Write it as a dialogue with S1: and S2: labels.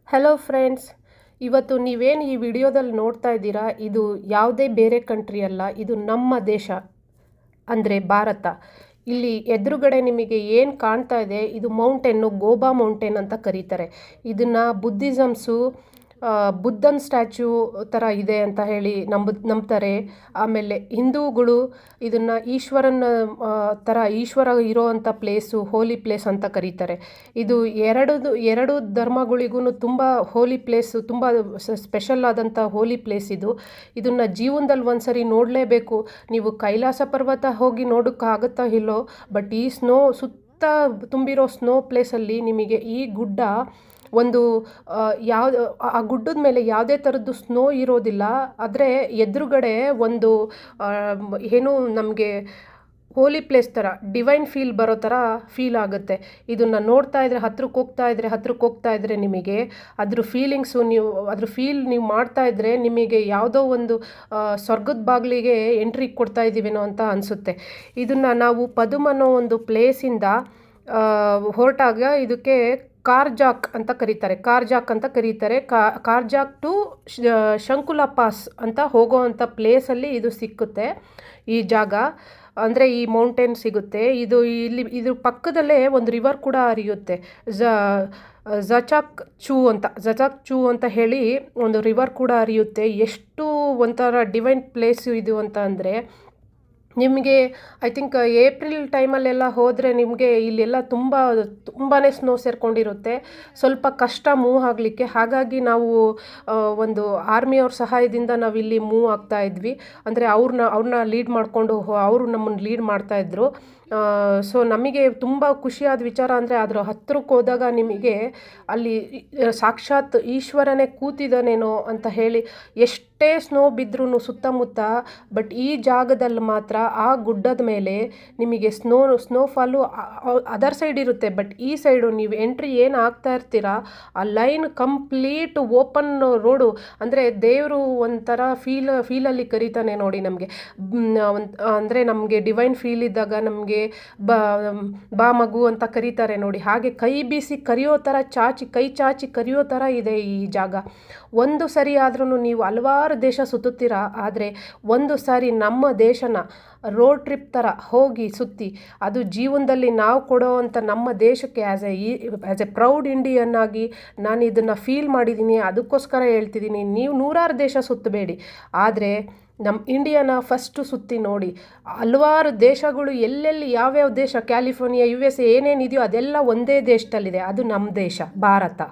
S1: Hello friends, ಇವತ್ತು ನೀವೇನು ಈ ವಿಡಿಯೋದಲ್ಲಿ ನೋಡ್ತಾ ಇದ್ದೀರಾ, ಇದು ಯಾವುದೇ ಬೇರೆ ಕಂಟ್ರಿ ಅಲ್ಲ, ಇದು ನಮ್ಮ ದೇಶ ಅಂದರೆ ಭಾರತ. ಇಲ್ಲಿ ಎದುರುಗಡೆ ನಿಮಗೆ ಏನು ಕಾಣ್ತಾ ಇದೆ, ಇದು ಮೌಂಟೇನು ಗೋಬಾ ಮೌಂಟೇನ್ ಅಂತ ಕರೀತಾರೆ. ಇದನ್ನು ಬುದ್ಧಿಸಮ್ಸು ಬುದ್ಧನ ಸ್ಟ್ಯಾಚ್ಯೂ ಥರ ಇದೆ ಅಂತ ಹೇಳಿ ನಂಬ್ತಾರೆ. ಆಮೇಲೆ ಹಿಂದೂಗಳು ಇದನ್ನು ಈಶ್ವರನ ಥರ ಈಶ್ವರ ಇರೋವಂಥ ಪ್ಲೇಸು, ಹೋಲಿ ಪ್ಲೇಸ್ ಅಂತ ಕರೀತಾರೆ. ಇದು ಎರಡು ಧರ್ಮಗಳಿಗೂ ತುಂಬ ಹೋಲಿ ಪ್ಲೇಸು, ತುಂಬ ಸ್ಪೆಷಲ್ ಆದಂಥ ಹೋಲಿ ಪ್ಲೇಸ್ ಇದು. ಇದನ್ನು ಜೀವನದಲ್ಲಿ ಒಂದ್ಸರಿ ನೋಡಲೇಬೇಕು. ನೀವು ಕೈಲಾಸ ಪರ್ವತ ಹೋಗಿ ನೋಡೋಕ್ಕಾಗುತ್ತಾ ಇಲ್ಲೋ, ಬಟ್ ಈ ಸುತ್ತ ತುಂಬಿರೋ ಸ್ನೋ ಪ್ಲೇಸಲ್ಲಿ ನಿಮಗೆ ಈ ಗುಡ್ಡ ಒಂದು ಆ ಗುಡ್ಡದ ಮೇಲೆ ಯಾವುದೇ ಥರದ್ದು ಸ್ನೋ ಇರೋದಿಲ್ಲ. ಆದರೆ ಎದುರುಗಡೆ ಒಂದು ಏನು ನಮಗೆ ಹೋಲಿ ಪ್ಲೇಸ್ ಥರ ಡಿವೈನ್ ಫೀಲ್ ಬರೋ ಥರ ಫೀಲ್ ಆಗುತ್ತೆ. ಇದನ್ನು ನೋಡ್ತಾ ಇದ್ದರೆ ಹತ್ರಕ್ಕೆ ಹೋಗ್ತಾ ಇದ್ದರೆ ನಿಮಗೆ ಅದ್ರ ಫೀಲಿಂಗ್ಸು, ಅದ್ರ ಫೀಲ್ ನೀವು ಮಾಡ್ತಾ ಇದ್ದರೆ ನಿಮಗೆ ಯಾವುದೋ ಒಂದು ಸ್ವರ್ಗದ ಬಾಗಿಲಿಗೆ ಎಂಟ್ರಿ ಕೊಡ್ತಾ ಇದ್ದೀವೇನೋ ಅಂತ ಅನಿಸುತ್ತೆ. ಇದನ್ನು ನಾವು ಪದುಮ್ ಅನ್ನೋ ಒಂದು ಪ್ಲೇಸಿಂದ ಹೊರಟಾಗ ಇದಕ್ಕೆ ಕಾರ್ಜಾಕ್ ಅಂತ ಕರೀತಾರೆ. ಕಾರ್ಜಾಕ್ ಟು ಶಂಕುಲ ಪಾಸ್ ಅಂತ ಹೋಗೋವಂಥ ಪ್ಲೇಸಲ್ಲಿ ಇದು ಸಿಕ್ಕುತ್ತೆ. ಈ ಜಾಗ ಅಂದರೆ ಈ ಮೌಂಟೇನ್ ಸಿಗುತ್ತೆ. ಇದ್ರ ಪಕ್ಕದಲ್ಲೇ ಒಂದು ರಿವರ್ ಕೂಡ ಹರಿಯುತ್ತೆ. ಝಚಾಕ್ ಚೂ ಅಂತ ಹೇಳಿ ಒಂದು ರಿವರ್ ಕೂಡ ಹರಿಯುತ್ತೆ. ಎಷ್ಟು ಒಂಥರ ಡಿವೈನ್ ಪ್ಲೇಸು ಇದು ಅಂತ ಅಂದರೆ, ನಿಮಗೆ ಐ ಥಿಂಕ್ ಏಪ್ರಿಲ್ ಟೈಮಲ್ಲೆಲ್ಲ ಹೋದರೆ ನಿಮಗೆ ಇಲ್ಲೆಲ್ಲ ತುಂಬಾ ಸ್ನೋ ಸೇರ್ಕೊಂಡಿರುತ್ತೆ. ಸ್ವಲ್ಪ ಕಷ್ಟ ಮೂವ್ ಆಗಲಿಕ್ಕೆ. ಹಾಗಾಗಿ ನಾವು ಒಂದು ಆರ್ಮಿಯವ್ರ ಸಹಾಯದಿಂದ ನಾವು ಇಲ್ಲಿ ಮೂವ್ ಆಗ್ತಾ ಇದ್ವಿ. ಅಂದರೆ ಅವ್ರನ್ನ ಲೀಡ್ ಮಾಡಿಕೊಂಡು ಅವರು ನಮ್ಮನ್ನು ಲೀಡ್ ಮಾಡ್ತಾಯಿದ್ರು. ಸೊ ನಮಗೆ ತುಂಬ ಖುಷಿಯಾದ ವಿಚಾರ ಅಂದರೆ ಅದರ ಹತ್ತಿರಕ್ಕೆ ಹೋದಾಗ ನಿಮಗೆ ಅಲ್ಲಿ ಸಾಕ್ಷಾತ್ ಈಶ್ವರನೇ ಕೂತಿದ್ದಾನೇನೋ ಅಂತ ಹೇಳಿ, ಎಷ್ಟೇ ಸ್ನೋ ಬಿದ್ದರೂ ಸುತ್ತಮುತ್ತ, ಬಟ್ ಈ ಜಾಗದಲ್ಲಿ ಮಾತ್ರ ಆ ಗುಡ್ಡದ ಮೇಲೆ ನಿಮಗೆ ಸ್ನೋಫಾಲು ಅದರ್ ಸೈಡ್ ಇರುತ್ತೆ. ಬಟ್ ಈ ಸೈಡು ನೀವು ಎಂಟ್ರಿ ಏನು ಆಗ್ತಾ ಇರ್ತೀರಾ, ಆ ಲೈನ್ ಕಂಪ್ಲೀಟ್ ಓಪನ್ ರೋಡು. ಅಂದರೆ ದೇವರು ಒಂಥರ ಫೀಲಲ್ಲಿ ಕರೀತಾನೆ ನೋಡಿ ನಮಗೆ. ಅಂದರೆ ನಮಗೆ ಡಿವೈನ್ ಫೀಲ್ ಇದ್ದಾಗ ನಮಗೆ ಬಾ ಮಗು ಅಂತ ಕರೀತಾರೆ ನೋಡಿ. ಹಾಗೆ ಕೈ ಬೀಸಿ ಕರೆಯೋ ಥರ, ಕೈ ಚಾಚಿ ಕರೆಯೋ ಥರ ಇದೆ ಈ ಜಾಗ. ಒಂದು ಸರಿ ಆದ್ರೂ ನೀವು ಹಲವಾರು ದೇಶ ಸುತ್ತುತ್ತೀರಾ, ಆದರೆ ಒಂದು ಸಾರಿ ನಮ್ಮ ದೇಶನ ರೋಡ್ ಟ್ರಿಪ್ ಥರ ಹೋಗಿ ಸುತ್ತಿ, ಅದು ಜೀವನದಲ್ಲಿ ನಾವು ಕೊಡೋವಂಥ ನಮ್ಮ ದೇಶಕ್ಕೆ ಆ್ಯಸ್ ಎ ಪ್ರೌಡ್ ಇಂಡಿಯನ್ ಆಗಿ ನಾನು ಇದನ್ನು ಫೀಲ್ ಮಾಡಿದ್ದೀನಿ. ಅದಕ್ಕೋಸ್ಕರ ಹೇಳ್ತಿದ್ದೀನಿ, ನೀವು ನೂರಾರು ದೇಶ ಸುತ್ತಬೇಡಿ, ಆದರೆ ನಮ್ಮ ಇಂಡಿಯಾನ ಫಸ್ಟು ಸುತ್ತಿ ನೋಡಿ. ಹಲವಾರು ದೇಶಗಳು ಎಲ್ಲೆಲ್ಲಿ ಯಾವ್ಯಾವ ದೇಶ, ಕ್ಯಾಲಿಫೋರ್ನಿಯಾ, USA ಏನೇನಿದೆಯೋ ಅದೆಲ್ಲ ಒಂದೇ ದೇಶದಲ್ಲಿದೆ. ಅದು ನಮ್ಮ ದೇಶ ಭಾರತ.